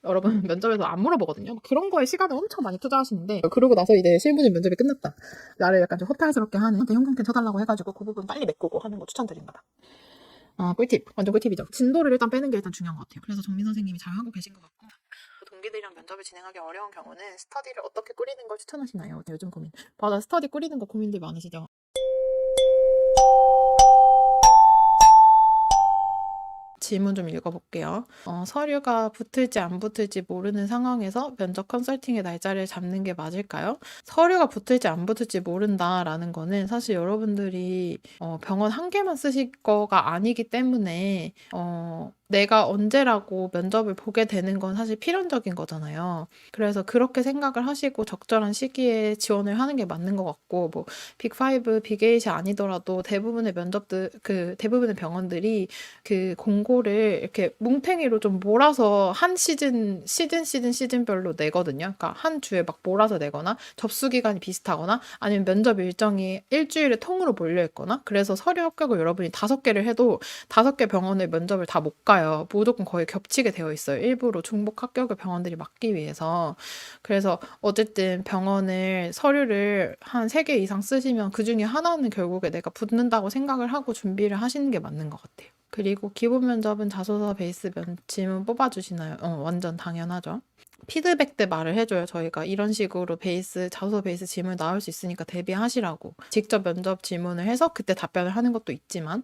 여러분 면접에서 안 물어보거든요. 그런 거에 시간을 엄청 많이 투자하시는데 그러고 나서 이제 실무진 면접이 끝났다. 나를 약간 좀 허탈스럽게 하는 형광펜 쳐달라고 해가지고 그 부분 빨리 메꾸고 하는 거 추천드립니다. 꿀팁. 완전 꿀팁이죠. 진도를 일단 빼는 게 일단 중요한 것 같아요. 그래서 정민 선생님이 잘 하고 계신 것 같고 동기들이랑 면접을 진행하기 어려운 경우는 스터디를 어떻게 꾸리는 걸 추천하시나요? 요즘 고민. 맞아, 스터디 꾸리는 거 고민들 많으시죠? 질문 좀 읽어볼게요. 서류가 붙을지 안 붙을지 모르는 상황에서 면접 컨설팅의 날짜를 잡는 게 맞을까요? 서류가 붙을지 안 붙을지 모른다라는 거는 사실 여러분들이 병원 한 개만 쓰실 거가 아니기 때문에 내가 언제라고 면접을 보게 되는 건 사실 필연적인 거잖아요. 그래서 그렇게 생각을 하시고 적절한 시기에 지원을 하는 게 맞는 것 같고, 뭐 빅5, 빅8이 아니더라도 대부분의 대부분의 병원들이 그 공고를 이렇게 뭉탱이로 좀 몰아서 한 시즌별로 내거든요. 그러니까 한 주에 막 몰아서 내거나 접수 기간이 비슷하거나 아니면 면접 일정이 일주일에 통으로 몰려 있거나 그래서 서류 합격을 여러분이 5개를 해도 5개 병원의 면접을 다 못 가요. 무조건 거의 겹치게 되어 있어요. 일부러 중복 합격을 병원들이 막기 위해서. 그래서 어쨌든 병원을 서류를 한 3개 이상 쓰시면 그 중에 하나는 결국에 내가 붙는다고 생각을 하고 준비를 하시는 게 맞는 것 같아요. 그리고 기본 면접은 자소서 베이스 질문 뽑아주시나요? 완전 당연하죠. 피드백 때 말을 해줘요. 저희가 이런 식으로 자소서 베이스 질문 나올 수 있으니까 대비하시라고. 직접 면접 질문을 해서 그때 답변을 하는 것도 있지만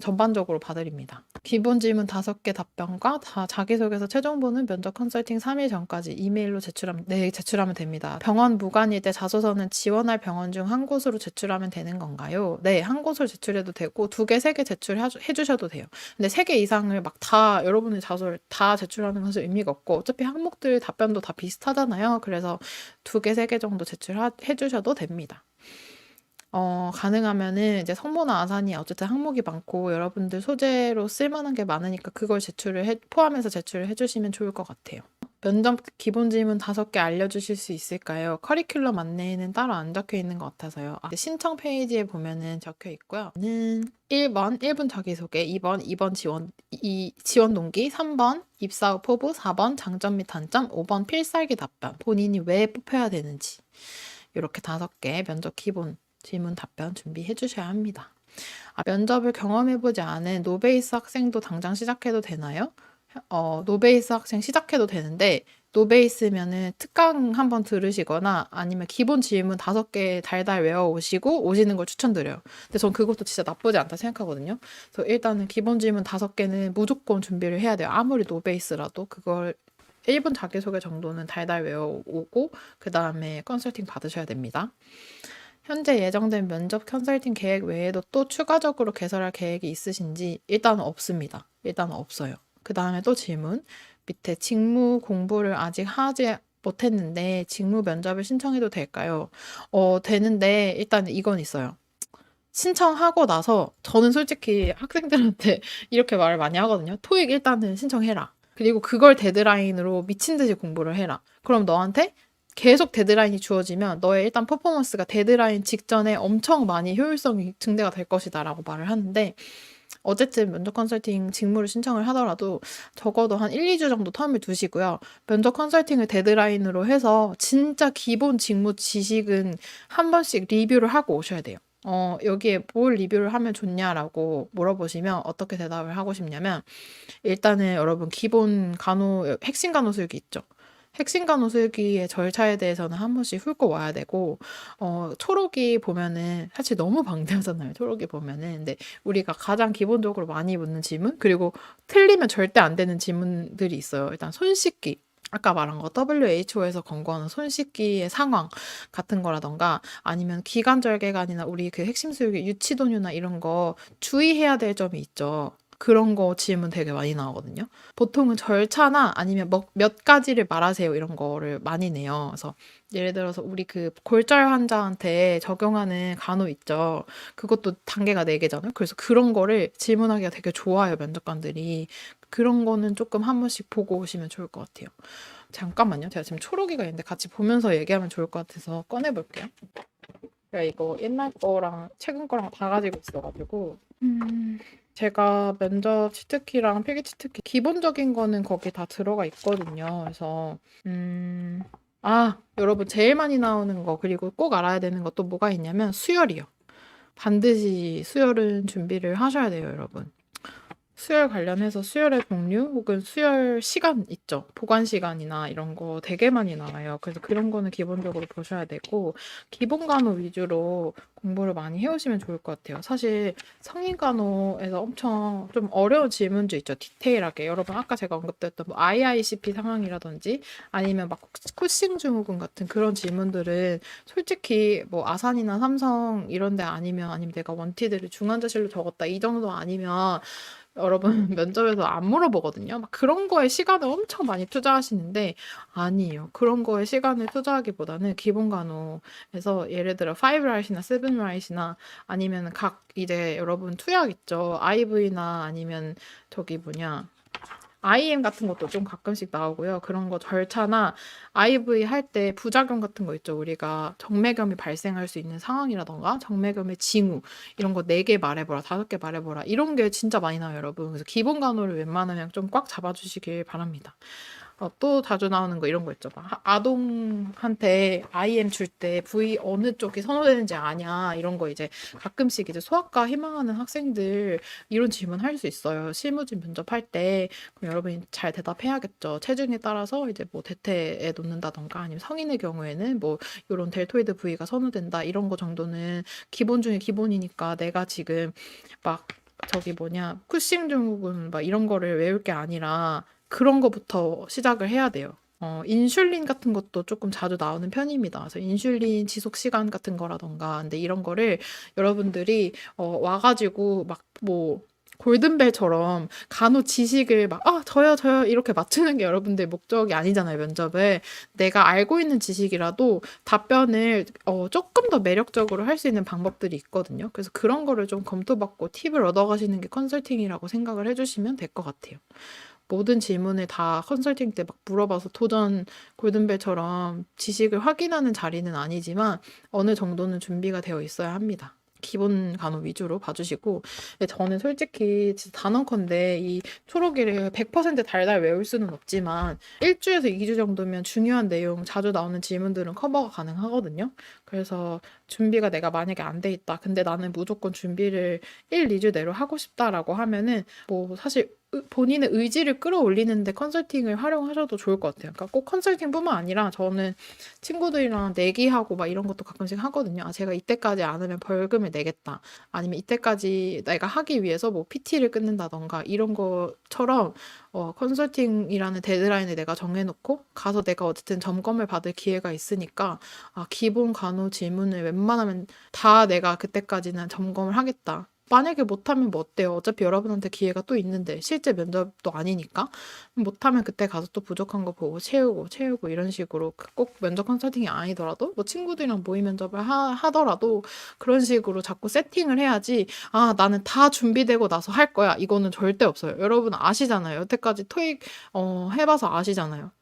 전반적으로 봐드립니다. 기본 질문 5개 답변과 자기소개서 최종본은 면접 컨설팅 3일 전까지 이메일로 제출하면 됩니다. 병원 무관일 때 자소서는 지원할 병원 중 한 곳으로 제출하면 되는 건가요? 네, 한 곳을 제출해도 되고 2개, 3개 제출해주셔도 돼요. 근데 3개 이상을 막 다 여러분의 자소를 다 제출하는 것은 의미가 없고 어차피 항목들 답변도 다 비슷하잖아요. 그래서 2개, 3개 정도 제출해주셔도 됩니다. 가능하면은 이제 성모나 아산이 어쨌든 항목이 많고 여러분들 소재로 쓸만한 게 많으니까 그걸 포함해서 제출을 해주시면 좋을 것 같아요. 면접 기본 질문 5개 알려주실 수 있을까요? 커리큘럼 안내에는 따로 안 적혀 있는 것 같아서요. 신청 페이지에 보면은 적혀 있고요. 1번 자기소개, 2번 지원 동기, 3번 입사 후 포부, 4번 장점 및 단점, 5번 필살기 답변, 본인이 왜 뽑혀야 되는지 이렇게 5개 면접 기본 질문 답변 준비해 주셔야 합니다. 면접을 경험해보지 않은 노베이스 학생도 당장 시작해도 되나요? 노베이스 학생 시작해도 되는데 노베이스면은 특강 한번 들으시거나 아니면 기본 질문 5개 달달 외워오시고 오시는 걸 추천드려요. 근데 전 그것도 진짜 나쁘지 않다 생각하거든요. 그래서 일단은 기본 질문 5개는 무조건 준비를 해야 돼요. 아무리 노베이스라도 그걸 1분 자기소개 정도는 달달 외워오고 그 다음에 컨설팅 받으셔야 됩니다. 현재 예정된 면접 컨설팅 계획 외에도 또 추가적으로 개설할 계획이 있으신지 일단 없습니다. 일단 없어요. 그 다음에 또 질문 밑에 직무 공부를 아직 하지 못했는데 직무 면접을 신청해도 될까요? 되는데 일단 이건 있어요. 신청하고 나서 저는 솔직히 학생들한테 이렇게 말을 많이 하거든요. 토익 일단은 신청해라. 그리고 그걸 데드라인으로 미친 듯이 공부를 해라. 그럼 너한테 계속 데드라인이 주어지면 너의 일단 퍼포먼스가 데드라인 직전에 엄청 많이 효율성이 증대가 될 것이다 라고 말을 하는데 어쨌든 면접 컨설팅 직무를 신청을 하더라도 적어도 한 1, 2주 정도 텀을 두시고요. 면접 컨설팅을 데드라인으로 해서 진짜 기본 직무 지식은 한 번씩 리뷰를 하고 오셔야 돼요. 여기에 뭘 리뷰를 하면 좋냐라고 물어보시면 어떻게 대답을 하고 싶냐면 일단은 여러분 기본 핵심 간호술기 있죠. 핵심 간호술기의 절차에 대해서는 한 번씩 훑고 와야 되고 초록이 보면은 사실 너무 방대하잖아요. 초록이 보면은. 근데 우리가 가장 기본적으로 많이 묻는 질문 그리고 틀리면 절대 안 되는 질문들이 있어요. 일단 손 씻기. 아까 말한 거 WHO에서 권고하는 손 씻기의 상황 같은 거라던가 아니면 기관절개관이나 우리 그 핵심 수육의 유치도뇨나 이런 거 주의해야 될 점이 있죠. 그런 거 질문 되게 많이 나오거든요. 보통은 절차나 아니면 몇 가지를 말하세요 이런 거를 많이 내요. 그래서 예를 들어서 우리 그 골절 환자한테 적용하는 간호 있죠. 그것도 단계가 4개잖아요. 그래서 그런 거를 질문하기가 되게 좋아요, 면접관들이. 그런 거는 조금 한 번씩 보고 오시면 좋을 것 같아요. 잠깐만요. 제가 지금 초록이가 있는데 같이 보면서 얘기하면 좋을 것 같아서 꺼내볼게요. 제가 이거 옛날 거랑 최근 거랑 다 가지고 있어가지고 제가 면접 치트키랑 필기 치트키 기본적인 거는 거기 다 들어가 있거든요. 그래서 여러분 제일 많이 나오는 거 그리고 꼭 알아야 되는 것도 뭐가 있냐면 수열이요. 반드시 수열은 준비를 하셔야 돼요, 여러분. 수열 관련해서 수열의 종류 혹은 수열 시간 있죠. 보관 시간이나 이런 거 되게 많이 나와요. 그래서 그런 거는 기본적으로 보셔야 되고 기본 간호 위주로 공부를 많이 해오시면 좋을 것 같아요. 사실 성인 간호에서 엄청 좀 어려운 질문도 있죠. 디테일하게. 여러분 아까 제가 언급드렸던 뭐 IICP 상황이라든지 아니면 막 쿠싱 증후군 같은 그런 질문들은 솔직히 뭐 아산이나 삼성 이런 데 아니면 내가 원티드를 중환자실로 적었다 이 정도 아니면 여러분 면접에서 안 물어보거든요. 막 그런 거에 시간을 엄청 많이 투자하시는데 아니에요. 그런 거에 시간을 투자하기보다는 기본 간호에서 예를 들어 5라이트나 7라이트나 아니면 각 이제 여러분 투약 있죠. IV나 아니면 저기 뭐냐 IM 같은 것도 좀 가끔씩 나오고요. 그런 거 절차나 IV 할 때 부작용 같은 거 있죠. 우리가 정맥염이 발생할 수 있는 상황이라던가 정맥염의 징후 이런 거 4개 말해보라, 5개 말해보라 이런 게 진짜 많이 나와요, 여러분. 그래서 기본 간호를 웬만하면 좀 꽉 잡아주시길 바랍니다. 또 자주 나오는 거 이런 거 있죠. 막 아동한테 IM 줄 때 부위 어느 쪽이 선호되는지 아냐 이런 거 이제 가끔씩 이제 소아과 희망하는 학생들 이런 질문 할 수 있어요. 실무진 면접할 때 그럼 여러분이 잘 대답해야겠죠. 체중에 따라서 이제 뭐 대퇴에 놓는다던가 아니면 성인의 경우에는 뭐 이런 델토이드 부위가 선호된다 이런 거 정도는 기본 중에 기본이니까 내가 지금 막 저기 뭐냐 쿠싱 증후군 막 이런 거를 외울 게 아니라 그런 거부터 시작을 해야 돼요. 인슐린 같은 것도 조금 자주 나오는 편입니다. 그래서 인슐린 지속 시간 같은 거라던가 근데 이런 거를 여러분들이 와가지고 막 뭐 골든벨처럼 간호 지식을 막 저요 이렇게 맞추는 게 여러분들 목적이 아니잖아요, 면접을. 내가 알고 있는 지식이라도 답변을 조금 더 매력적으로 할 수 있는 방법들이 있거든요. 그래서 그런 거를 좀 검토받고 팁을 얻어가시는 게 컨설팅이라고 생각을 해주시면 될 것 같아요. 모든 질문을 다 컨설팅 때 막 물어봐서 도전 골든벨처럼 지식을 확인하는 자리는 아니지만 어느 정도는 준비가 되어 있어야 합니다. 기본 간호 위주로 봐주시고 근데 저는 솔직히 진짜 단언컨대 이 초록이를 100% 달달 외울 수는 없지만 1주에서 2주 정도면 중요한 내용 자주 나오는 질문들은 커버가 가능하거든요. 그래서 준비가 내가 만약에 안 돼 있다. 근데 나는 무조건 준비를 1, 2주 내로 하고 싶다라고 하면은 뭐 사실 본인의 의지를 끌어올리는데 컨설팅을 활용하셔도 좋을 것 같아요. 그러니까 꼭 컨설팅뿐만 아니라 저는 친구들이랑 내기하고 막 이런 것도 가끔씩 하거든요. 제가 이때까지 안 하면 벌금을 내겠다. 아니면 이때까지 내가 하기 위해서 뭐 PT를 끊는다던가 이런 것처럼 컨설팅이라는 데드라인을 내가 정해놓고 가서 내가 어쨌든 점검을 받을 기회가 있으니까 기본 간호 질문을 웬만하면 다 내가 그때까지는 점검을 하겠다. 만약에 못하면 뭐 어때요? 어차피 여러분한테 기회가 또 있는데 실제 면접도 아니니까 못하면 그때 가서 또 부족한 거 보고 채우고 이런 식으로 꼭 면접 컨설팅이 아니더라도 뭐 친구들이랑 모의 면접을 하더라도 그런 식으로 자꾸 세팅을 해야지 나는 다 준비되고 나서 할 거야 이거는 절대 없어요. 여러분 아시잖아요. 여태까지 토익 해봐서 아시잖아요.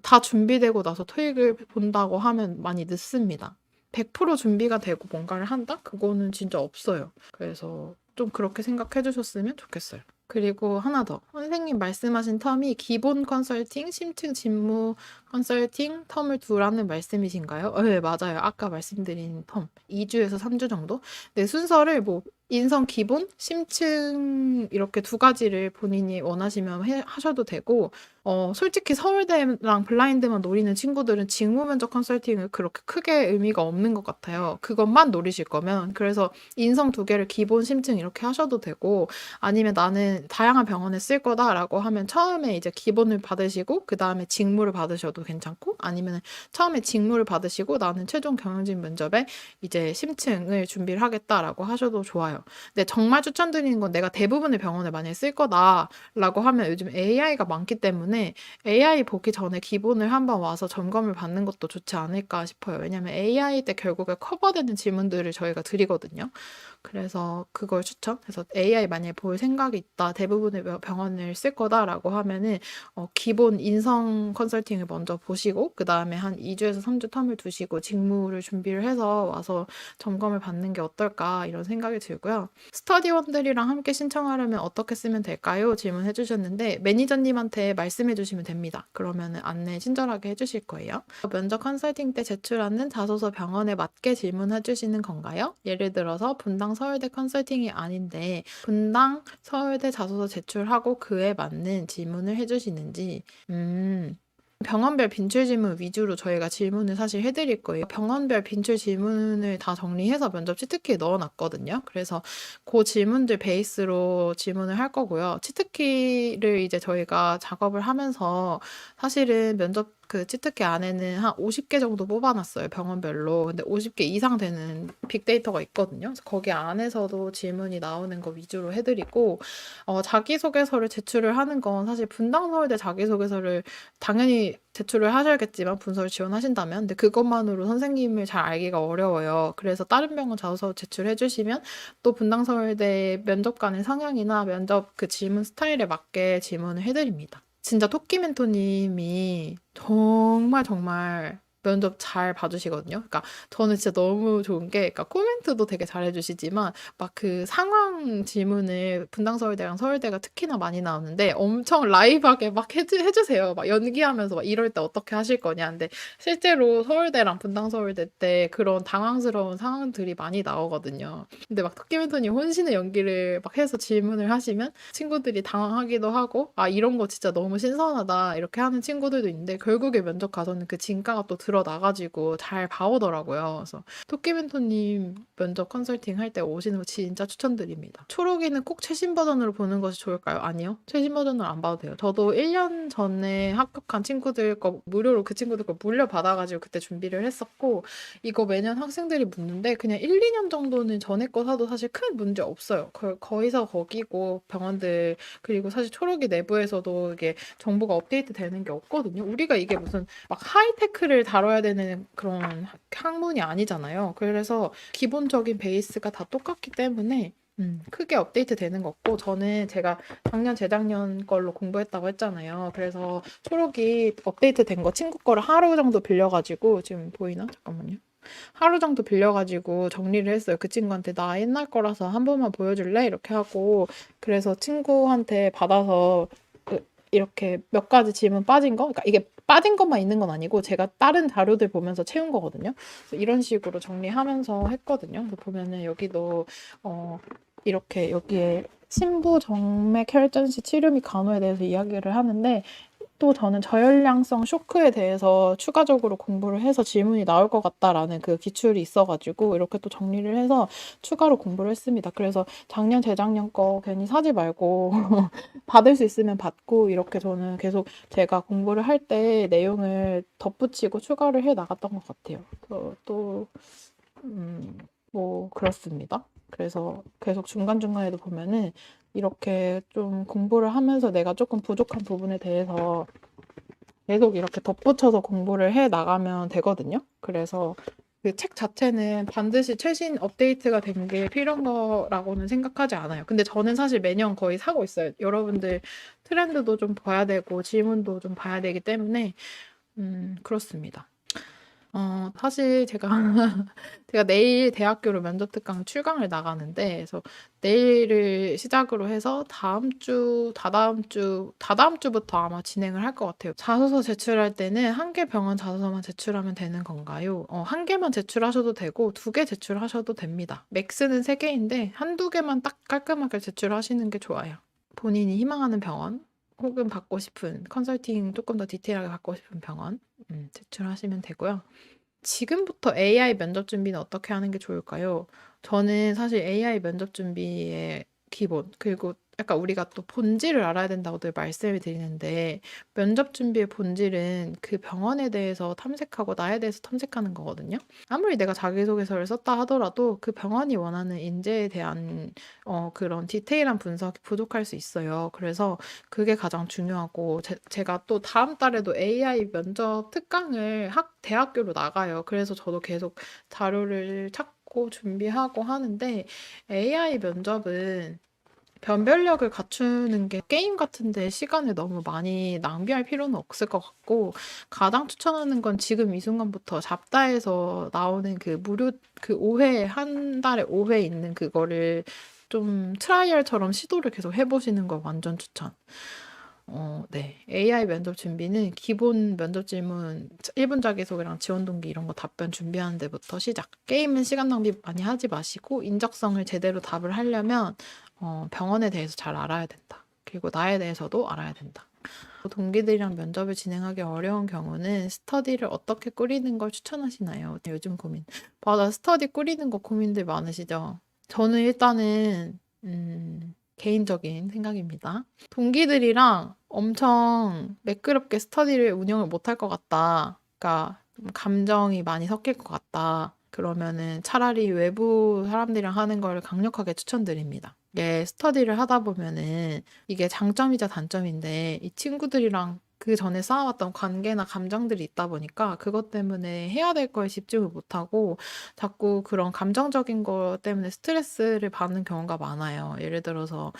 다 준비되고 나서 토익을 본다고 하면 많이 늦습니다. 100% 준비가 되고 뭔가를 한다? 그거는 진짜 없어요. 그래서 좀 그렇게 생각해 주셨으면 좋겠어요. 그리고 하나 더. 선생님 말씀하신 텀이 기본 컨설팅, 심층 직무 컨설팅 텀을 두라는 말씀이신가요? 네, 맞아요. 아까 말씀드린 텀. 2주에서 3주 정도? 네, 순서를 뭐 인성 기본, 심층 이렇게 두 가지를 본인이 원하시면 하셔도 되고 솔직히 서울대랑 블라인드만 노리는 친구들은 직무 면접 컨설팅을 그렇게 크게 의미가 없는 것 같아요. 그것만 노리실 거면. 그래서 인성 두 개를 기본, 심층 이렇게 하셔도 되고 아니면 나는 다양한 병원에 쓸 거다라고 하면 처음에 이제 기본을 받으시고 그 다음에 직무를 받으셔도 괜찮고 아니면 처음에 직무를 받으시고 나는 최종 경영진 면접에 이제 심층을 준비를 하겠다라고 하셔도 좋아요. 근데 정말 추천드리는 건 내가 대부분의 병원에 만약에 쓸 거다라고 하면 요즘 AI가 많기 때문에 AI 보기 전에 기본을 한번 와서 점검을 받는 것도 좋지 않을까 싶어요. 왜냐면 AI 때 결국에 커버되는 질문들을 저희가 드리거든요. 그래서 그걸 추천. 그래서 AI 만약에 볼 생각이 있다. 대부분의 병원을 쓸 거다라고 하면은 기본 인성 컨설팅을 먼저 보시고 그 다음에 한 2주에서 3주 텀을 두시고 직무를 준비를 해서 와서 점검을 받는 게 어떨까 이런 생각이 들고요. 있고요. 스터디원들이랑 함께 신청하려면 어떻게 쓰면 될까요? 질문해 주셨는데 매니저님한테 말씀해 주시면 됩니다. 그러면 안내 친절하게 해 주실 거예요. 면접 컨설팅 때 제출하는 자소서 병원에 맞게 질문해 주시는 건가요? 예를 들어서 분당 서울대 컨설팅이 아닌데 분당 서울대 자소서 제출하고 그에 맞는 질문을 해 주시는지 병원별 빈출 질문 위주로 저희가 질문을 사실 해드릴 거예요. 병원별 빈출 질문을 다 정리해서 면접 치트키에 넣어놨거든요. 그래서 그 질문들 베이스로 질문을 할 거고요. 치트키를 이제 저희가 작업을 하면서 사실은 면접 그 치트키 안에는 한 50개 정도 뽑아놨어요. 병원별로. 근데 50개 이상 되는 빅데이터가 있거든요. 그래서 거기 안에서도 질문이 나오는 거 위주로 해드리고 자기소개서를 제출을 하는 건 사실 분당 서울대 자기소개서를 당연히 제출을 하셔야겠지만 분서를 지원하신다면 근데 그것만으로 선생님을 잘 알기가 어려워요. 그래서 다른 병원 자소서 제출해 주시면 또 분당 서울대 면접관의 성향이나 면접 그 질문 스타일에 맞게 질문을 해드립니다. 진짜 토끼 멘토님이 정말 정말 면접 잘 봐주시거든요. 그러니까 저는 진짜 너무 좋은 게, 그러니까 코멘트도 되게 잘해주시지만 막 그 상황 질문을 분당 서울대랑 서울대가 특히나 많이 나오는데 엄청 라이브하게 막 해주세요. 막 연기하면서 막 이럴 때 어떻게 하실 거냐. 근데 실제로 서울대랑 분당 서울대 때 그런 당황스러운 상황들이 많이 나오거든요. 근데 막 토끼 멘토님 혼신의 연기를 막 해서 질문을 하시면 친구들이 당황하기도 하고 아 이런 거 진짜 너무 신선하다 이렇게 하는 친구들도 있는데 결국에 면접 가서는 그 진가가 또 드러나가지고 잘 봐오더라고요. 그래서 토끼 멘토님 면접 컨설팅 할 때 오시는 거 진짜 추천드립니다. 초록이는 꼭 최신 버전으로 보는 것이 좋을까요? 아니요. 최신 버전으로 안 봐도 돼요. 저도 1년 전에 합격한 친구들 거 무료로 그 친구들 거 물려받아가지고 그때 준비를 했었고 이거 매년 학생들이 묻는데 그냥 1, 2년 정도는 전에 거 사도 사실 큰 문제 없어요. 거기서 거기고 병원들 그리고 사실 초록이 내부에서도 이게 정보가 업데이트 되는 게 없거든요. 우리가 이게 무슨 막 하이테크를 다뤄야 되는 그런 학문이 아니잖아요. 그래서 기본적인 베이스가 다 똑같기 때문에 크게 업데이트 되는 거 없고 저는 제가 작년 재작년 걸로 공부했다고 했잖아요. 그래서 초록이 업데이트 된 거 친구 거를 하루 정도 빌려가지고 지금 보이나? 잠깐만요. 하루 정도 빌려가지고 정리를 했어요. 그 친구한테 나 옛날 거라서 한 번만 보여줄래? 이렇게 하고 그래서 친구한테 받아서 이렇게 몇 가지 질문 빠진 거, 그러니까 이게 빠진 것만 있는 건 아니고 제가 다른 자료들 보면서 채운 거거든요. 그래서 이런 식으로 정리하면서 했거든요. 그래서 보면은 여기도 이렇게 여기에 심부 정맥 혈전 시 치료 및 간호에 대해서 이야기를 하는데 또 저는 저혈량성 쇼크에 대해서 추가적으로 공부를 해서 질문이 나올 것 같다라는 그 기출이 있어가지고 이렇게 또 정리를 해서 추가로 공부를 했습니다. 그래서 작년, 재작년 거 괜히 사지 말고 받을 수 있으면 받고 이렇게 저는 계속 제가 공부를 할 때 내용을 덧붙이고 추가를 해 나갔던 것 같아요. 뭐 그렇습니다. 그래서 계속 중간중간에도 보면은 이렇게 좀 공부를 하면서 내가 조금 부족한 부분에 대해서 계속 이렇게 덧붙여서 공부를 해 나가면 되거든요. 그래서 그 책 자체는 반드시 최신 업데이트가 된 게 필요한 거라고는 생각하지 않아요. 근데 저는 사실 매년 거의 사고 있어요. 여러분들 트렌드도 좀 봐야 되고 질문도 좀 봐야 되기 때문에 그렇습니다. 사실 제가 제가 내일 대학교로 면접 특강 출강을 나가는데 그래서 내일을 시작으로 해서 다다음 주부터 아마 진행을 할 것 같아요. 자소서 제출할 때는 한 개 병원 자소서만 제출하면 되는 건가요? 한 개만 제출하셔도 되고 두 개 제출하셔도 됩니다. 맥스는 세 개인데 한두 개만 딱 깔끔하게 제출하시는 게 좋아요. 본인이 희망하는 병원 혹은 받고 싶은 컨설팅 조금 더 디테일하게 받고 싶은 병원 제출하시면 되고요. 지금부터 AI 면접 준비는 어떻게 하는 게 좋을까요? 저는 사실 AI 면접 준비의 기본, 그리고 약간 우리가 또 본질을 알아야 된다고 늘 말씀을 드리는데, 면접 준비의 본질은 그 병원에 대해서 탐색하고 나에 대해서 탐색하는 거거든요. 아무리 내가 자기소개서를 썼다 하더라도 그 병원이 원하는 인재에 대한 그런 디테일한 분석이 부족할 수 있어요. 그래서 그게 가장 중요하고 제가 또 다음 달에도 AI 면접 특강을 대학교로 나가요. 그래서 저도 계속 자료를 찾고 준비하고 하는데 AI 면접은 변별력을 갖추는 게 게임 같은 데 시간을 너무 많이 낭비할 필요는 없을 것 같고, 가장 추천하는 건 지금 이 순간부터 잡다에서 나오는 그 무료, 그 5회, 한 달에 5회 있는 그거를 좀 트라이얼처럼 시도를 계속 해보시는 거 완전 추천. 네. AI 면접 준비는 기본 면접 질문 1분 자기소개랑 지원 동기 이런 거 답변 준비하는 데부터 시작. 게임은 시간 낭비 많이 하지 마시고 인적성을 제대로 답을 하려면 병원에 대해서 잘 알아야 된다. 그리고 나에 대해서도 알아야 된다. 동기들이랑 면접을 진행하기 어려운 경우는 스터디를 어떻게 꾸리는 걸 추천하시나요? 요즘 고민. 맞아, 스터디 꾸리는 거 고민들 많으시죠? 저는 일단은 개인적인 생각입니다. 동기들이랑 엄청 매끄럽게 스터디를 운영을 못할 것 같다. 그러니까 좀 감정이 많이 섞일 것 같다. 그러면은 차라리 외부 사람들이랑 하는 걸 강력하게 추천드립니다. 이게 스터디를 하다 보면은 이게 장점이자 단점인데 이 친구들이랑 그 전에 쌓아왔던 관계나 감정들이 있다 보니까 그것 때문에 해야 될 거에 집중을 못하고 자꾸 그런 감정적인 것 때문에 스트레스를 받는 경우가 많아요. 예를 들어서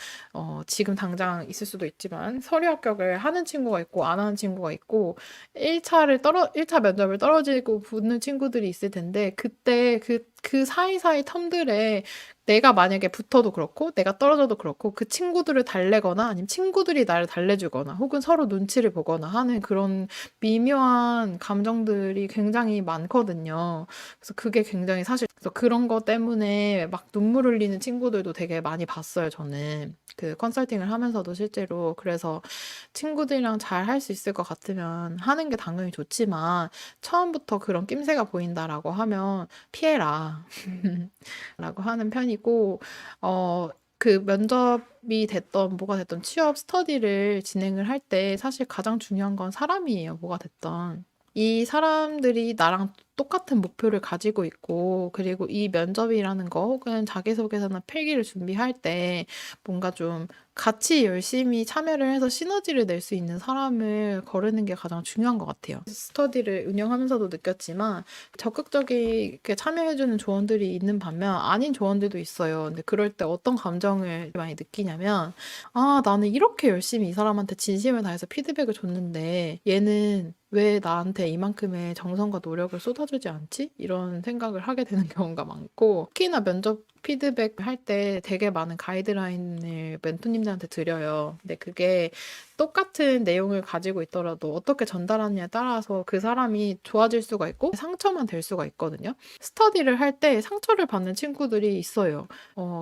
지금 당장 있을 수도 있지만 서류 합격을 하는 친구가 있고 안 하는 친구가 있고 1차 면접을 떨어지고 붙는 친구들이 있을 텐데 그때 그 사이사이 텀들에 내가 만약에 붙어도 그렇고 내가 떨어져도 그렇고 그 친구들을 달래거나 아니면 친구들이 나를 달래주거나 혹은 서로 눈치를 보거나 하는 그런 미묘한 감정들이 굉장히 많거든요. 그래서 그게 굉장히 사실 그래서 그런 거 때문에 막 눈물 흘리는 친구들도 되게 많이 봤어요, 저는. 그 컨설팅을 하면서도 실제로. 그래서 친구들이랑 잘 할 수 있을 것 같으면 하는 게 당연히 좋지만 처음부터 그런 낌새가 보인다라고 하면 피해라. 라고 하는 편이고, 그 면접이 됐던 뭐가 됐던 취업 스터디를 진행을 할 때 사실 가장 중요한 건 사람이에요. 뭐가 됐던. 이 사람들이 나랑 똑같은 목표를 가지고 있고, 그리고 이 면접이라는 거 혹은 자기소개서나 필기를 준비할 때 뭔가 좀 같이 열심히 참여를 해서 시너지를 낼 수 있는 사람을 거르는 게 가장 중요한 것 같아요. 스터디를 운영하면서도 느꼈지만 적극적이게 참여해주는 조언들이 있는 반면 아닌 조언들도 있어요. 근데 그럴 때 어떤 감정을 많이 느끼냐면, 아, 나는 이렇게 열심히 이 사람한테 진심을 다해서 피드백을 줬는데 얘는 왜 나한테 이만큼의 정성과 노력을 쏟아주지 않지? 이런 생각을 하게 되는 경우가 많고, 특히나 면접 피드백 할 때 되게 많은 가이드라인을 멘토님들한테 드려요. 근데 그게 똑같은 내용을 가지고 있더라도 어떻게 전달하느냐에 따라서 그 사람이 좋아질 수가 있고 상처만 될 수가 있거든요. 스터디를 할 때 상처를 받는 친구들이 있어요.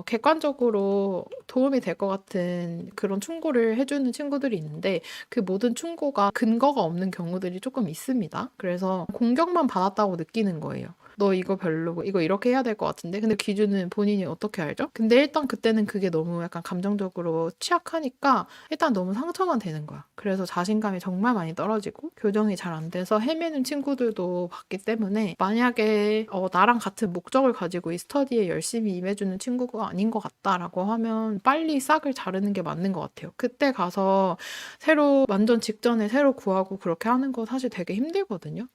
객관적으로 도움이 될 것 같은 그런 충고를 해주는 친구들이 있는데 그 모든 충고가 근거가 없는 경우들이 조금 있습니다. 그래서 공격만 받았다고 느끼는 거예요. 너 이거 별로고 이거 이렇게 해야 될 것 같은데 근데 기준은 본인이 어떻게 알죠? 근데 일단 그때는 그게 너무 약간 감정적으로 취약하니까 일단 너무 상처만 되는 거야. 그래서 자신감이 정말 많이 떨어지고 교정이 잘 안 돼서 헤매는 친구들도 봤기 때문에 만약에 나랑 같은 목적을 가지고 이 스터디에 열심히 임해주는 친구가 아닌 것 같다라고 하면 빨리 싹을 자르는 게 맞는 것 같아요. 그때 가서 새로 완전 직전에 새로 구하고 그렇게 하는 거 사실 되게 힘들거든요.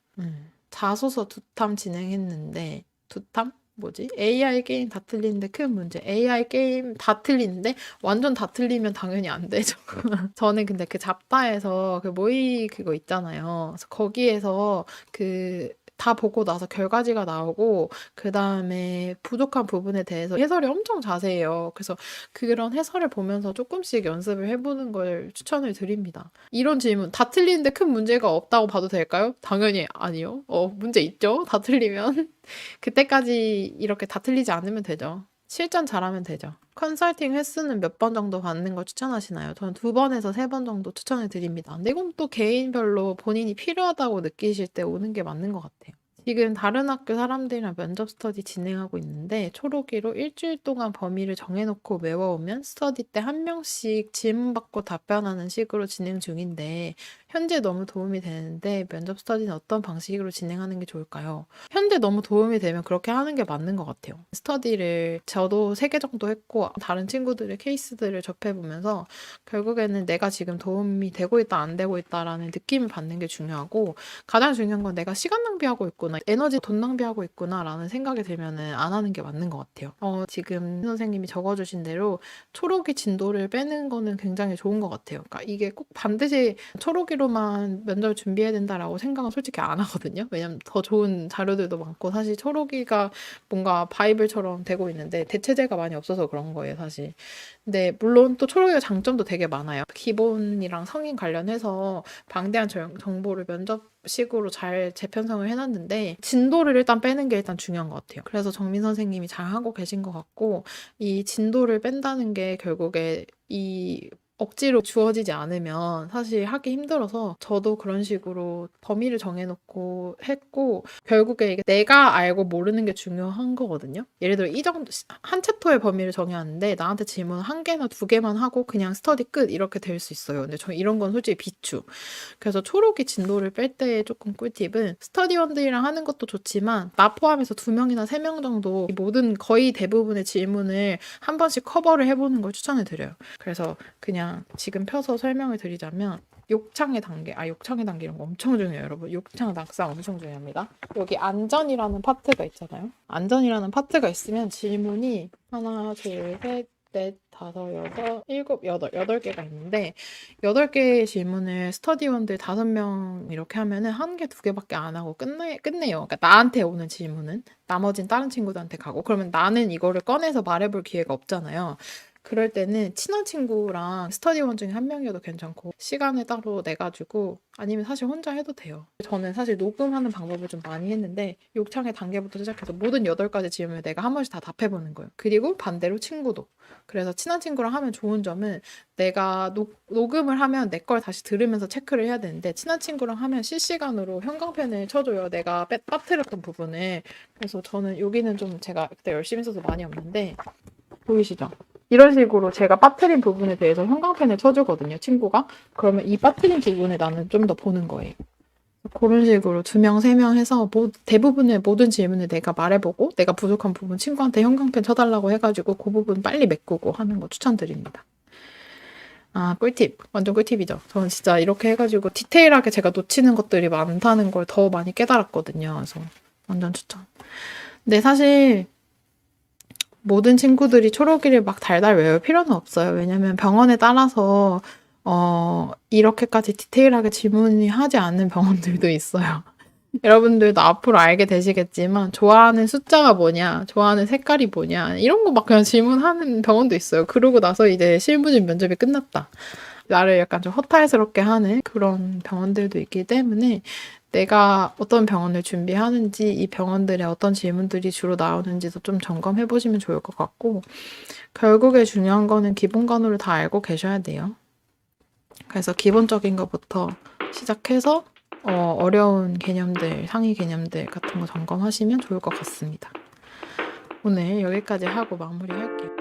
자소서 2탐 진행했는데 2탐? 뭐지? AI 게임 다 틀리는데 큰 문제. AI 게임 다 틀리는데 완전 다 틀리면 당연히 안 되죠. 저는 근데 그 잡다에서 그 모의 그거 있잖아요. 그래서 거기에서 그 다 보고 나서 결과지가 나오고 그 다음에 부족한 부분에 대해서 해설이 엄청 자세해요. 그래서 그런 해설을 보면서 조금씩 연습을 해보는 걸 추천을 드립니다. 이런 질문, 다 틀리는데 큰 문제가 없다고 봐도 될까요? 당연히 아니요. 문제 있죠? 다 틀리면. 그때까지 이렇게 다 틀리지 않으면 되죠. 실전 잘하면 되죠. 컨설팅 횟수는 몇 번 정도 받는 걸 추천하시나요? 저는 2번에서 3번 정도 추천을 드립니다. 근데 이건 또 개인별로 본인이 필요하다고 느끼실 때 오는 게 맞는 것 같아요. 지금 다른 학교 사람들이랑 면접 스터디 진행하고 있는데 초록기로 일주일 동안 범위를 정해놓고 외워오면 스터디 때 한 명씩 질문받고 답변하는 식으로 진행 중인데 현재 너무 도움이 되는데 면접 스터디는 어떤 방식으로 진행하는 게 좋을까요? 현재 너무 도움이 되면 그렇게 하는 게 맞는 것 같아요. 스터디를 저도 3개 정도 했고 다른 친구들의 케이스들을 접해보면서 결국에는 내가 지금 도움이 되고 있다 안 되고 있다라는 느낌을 받는 게 중요하고 가장 중요한 건 내가 시간 낭비하고 있구나 에너지 돈 낭비하고 있구나라는 생각이 들면은 안 하는 게 맞는 것 같아요. 지금 선생님이 적어주신 대로 초록이 진도를 빼는 거는 굉장히 좋은 것 같아요. 그러니까 이게 꼭 반드시 초록이로만 면접을 준비해야 된다라고 생각은 솔직히 안 하거든요. 왜냐면 더 좋은 자료들도 많고 사실 초록이가 뭔가 바이블처럼 되고 있는데 대체제가 많이 없어서 그런 거예요, 사실. 근데 물론 또 초록이가 장점도 되게 많아요. 기본이랑 성인 관련해서 방대한 정보를 면접식으로 잘 재편성을 해놨는데 진도를 일단 빼는 게 일단 중요한 것 같아요. 그래서 정민 선생님이 잘 하고 계신 것 같고 이 진도를 뺀다는 게 결국에 이 억지로 주어지지 않으면 사실 하기 힘들어서 저도 그런 식으로 범위를 정해놓고 했고 결국에 이게 내가 알고 모르는 게 중요한 거거든요. 예를 들어 이 정도 한 챕터의 범위를 정해놨는데 나한테 질문 1개나 2개만 하고 그냥 스터디 끝 이렇게 될 수 있어요. 근데 저 이런 건 솔직히 비추. 그래서 초록이 진도를 뺄 때 조금 꿀팁은 스터디원들이랑 하는 것도 좋지만 나 포함해서 2명이나 3명 정도 모든 거의 대부분의 질문을 한 번씩 커버를 해보는 걸 추천을 드려요. 그래서 그냥 지금 펴서 설명을 드리자면 욕창의 단계, 욕창의 단계 이런 거 엄청 중요해요, 여러분. 욕창 낙상 엄청 중요합니다. 여기 안전이라는 파트가 있잖아요. 안전이라는 파트가 있으면 질문이 하나, 둘, 셋, 넷, 다섯, 여섯, 일곱, 여덟 개가 있는데 8개의 질문을 스터디원들 5명 이렇게 하면은 1개, 2개밖에 안 하고 끝내요. 그러니까 나한테 오는 질문은 나머진 다른 친구들한테 가고 그러면 나는 이거를 꺼내서 말해볼 기회가 없잖아요. 그럴 때는 친한 친구랑 스터디원 중에 1명이어도 괜찮고 시간을 따로 내가지고 아니면 사실 혼자 해도 돼요. 저는 사실 녹음하는 방법을 좀 많이 했는데 욕창의 단계부터 시작해서 모든 8가지 질문을 내가 한 번씩 다 답해보는 거예요. 그리고 반대로 친구도. 그래서 친한 친구랑 하면 좋은 점은 내가 녹음을 하면 내 걸 다시 들으면서 체크를 해야 되는데 친한 친구랑 하면 실시간으로 형광펜을 쳐줘요. 내가 빠뜨렸던 부분을. 그래서 저는 여기는 좀 제가 그때 열심히 써서 많이 없는데 보이시죠? 이런 식으로 제가 빠뜨린 부분에 대해서 형광펜을 쳐주거든요, 친구가. 그러면 이 빠뜨린 부분을 나는 좀 더 보는 거예요. 그런 식으로 2명, 3명 해서 대부분의 모든 질문을 내가 말해보고 내가 부족한 부분 친구한테 형광펜 쳐달라고 해가지고 그 부분 빨리 메꾸고 하는 거 추천드립니다. 꿀팁. 완전 꿀팁이죠. 저는 진짜 이렇게 해가지고 디테일하게 제가 놓치는 것들이 많다는 걸 더 많이 깨달았거든요. 그래서 완전 추천. 근데 사실 모든 친구들이 초록이를 막 달달 외울 필요는 없어요. 왜냐면 병원에 따라서 이렇게까지 디테일하게 질문이 하지 않는 병원들도 있어요. 여러분들도 앞으로 알게 되시겠지만 좋아하는 숫자가 뭐냐, 좋아하는 색깔이 뭐냐 이런 거 막 그냥 질문하는 병원도 있어요. 그러고 나서 이제 실무진 면접이 끝났다. 나를 약간 좀 허탈스럽게 하는 그런 병원들도 있기 때문에 내가 어떤 병원을 준비하는지 이 병원들의 어떤 질문들이 주로 나오는지도 좀 점검해 보시면 좋을 것 같고 결국에 중요한 거는 기본관으로 다 알고 계셔야 돼요. 그래서 기본적인 것부터 시작해서 어려운 개념들, 상위 개념들 같은 거 점검하시면 좋을 것 같습니다. 오늘 여기까지 하고 마무리할게요.